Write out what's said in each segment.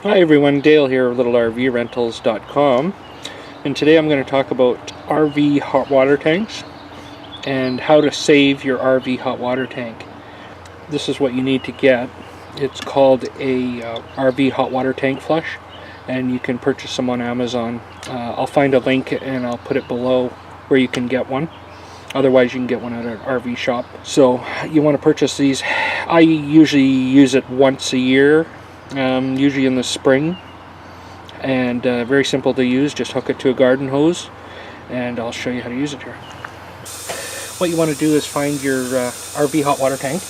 Hi everyone, Dale here of LittleRVrentals.com, and today I'm going to talk about RV hot water tanks and how to save your RV hot water tank. This is what you need to get. It's called a RV hot water tank flush, and you can purchase them on Amazon. I'll find a link and I'll put it below where you can get one. Otherwise you can get one at an RV shop. So you want to purchase these. I usually use it once a year. Usually in the spring, and very simple to use. Just hook it to a garden hose and I'll show you how to use it here. What you want to do is find your RV hot water tank,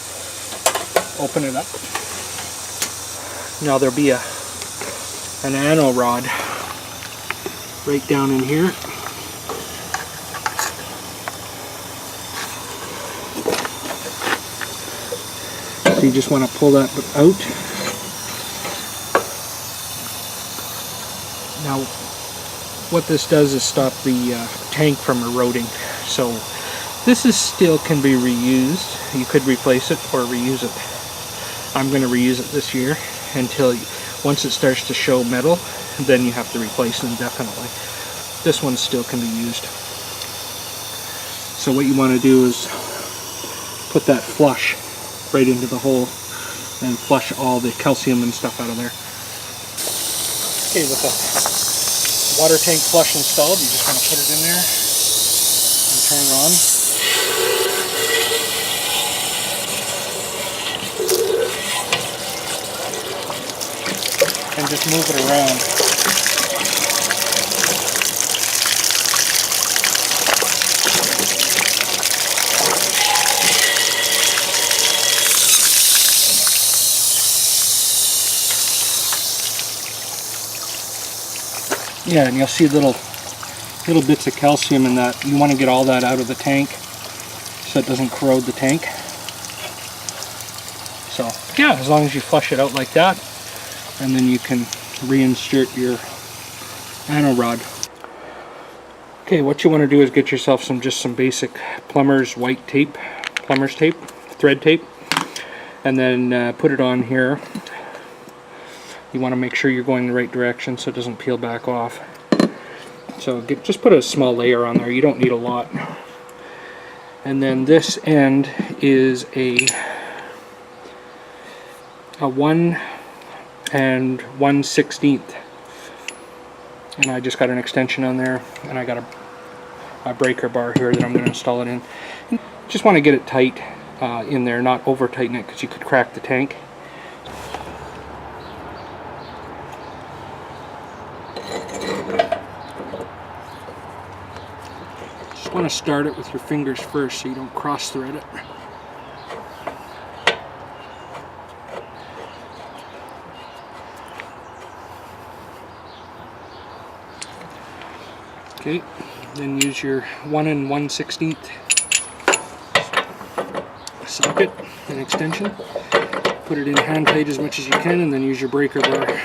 open it up. Now there'll be an anode rod right down in here. So you just want to pull that out. Now, what this does is stop the tank from eroding. So this is still can be reused. You could replace it or reuse it. I'm going to reuse it this year until once it starts to show metal, then you have to replace them definitely. This one still can be used. So what you want to do is put that flush right into the hole and flush all the calcium and stuff out of there. Okay, with the water tank flush installed, you just want to put it in there and turn it on. And just move it around. Yeah, and you'll see little bits of calcium in that. You want to get all that out of the tank so it doesn't corrode the tank. So yeah, as long as you flush it out like that, and then you can reinsert your anode rod. Okay, what you want to do is get yourself some basic plumber's white tape, plumber's tape, thread tape, and then put it on here. You want to make sure you're going the right direction so it doesn't peel back off. So just put a small layer on there. You don't need a lot. And then this end is a 1 1/16. And I just got an extension on there, and I got a breaker bar here that I'm going to install it in. And just want to get it tight in there, not over tighten it because you could crack the tank. Just want to start it with your fingers first so you don't cross thread it. Okay, then use your 1 1/16 socket and extension. Put it in hand tight as much as you can, and then use your breaker bar.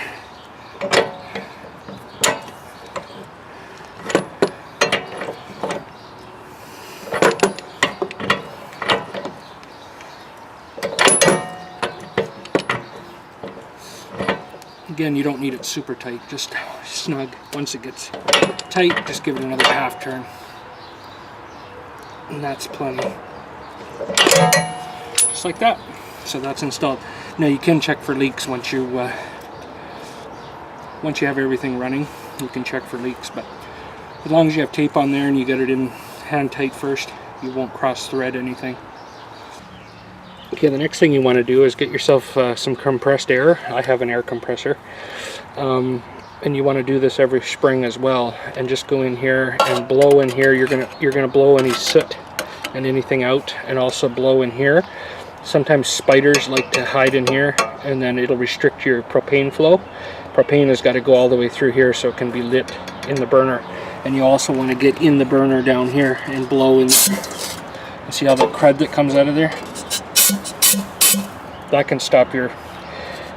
Again, you don't need it super tight, just snug. Once it gets tight, just give it another half turn. And that's plenty. Just like that. So that's installed. Now you can check for leaks once you have everything running. You can check for leaks, but as long as you have tape on there and you get it in hand tight first, you won't cross thread anything. Okay, the next thing you want to do is get yourself some compressed air. I have an air compressor, and you want to do this every spring as well. And just go in here and blow in here. You're gonna blow any soot and anything out, and also blow in here. Sometimes spiders like to hide in here, and then it'll restrict your propane flow. Propane has got to go all the way through here so it can be lit in the burner. And you also want to get in the burner down here and blow in. See all the crud that comes out of there? That can stop your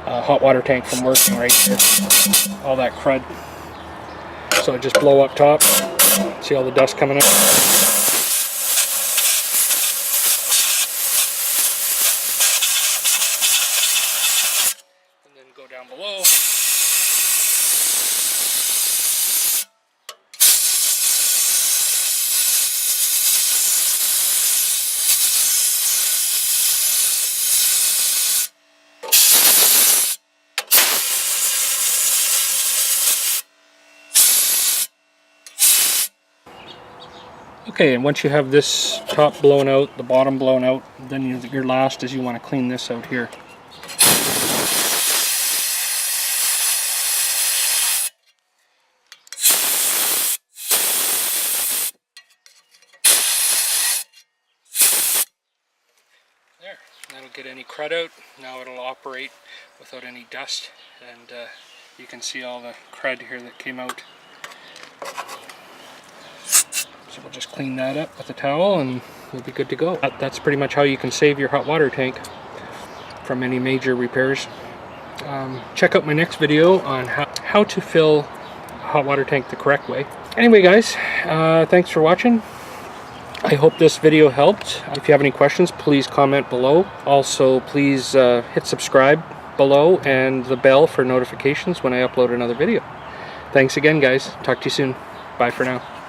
hot water tank from working right here. All that crud. So just blow up top. See all the dust coming up? And then go down below. Okay, and once you have this top blown out, the bottom blown out, then your last is you want to clean this out here. There, that'll get any crud out. Now it'll operate without any dust, and you can see all the crud here that came out. So we'll just clean that up with a towel and we'll be good to go. That's pretty much how you can save your hot water tank from any major repairs. Check out my next video on how to fill a hot water tank the correct way. Anyway guys, thanks for watching. I hope this video helped. If you have any questions, please comment below. Also, please hit subscribe below and the bell for notifications when I upload another video. Thanks again guys. Talk to you soon. Bye for now.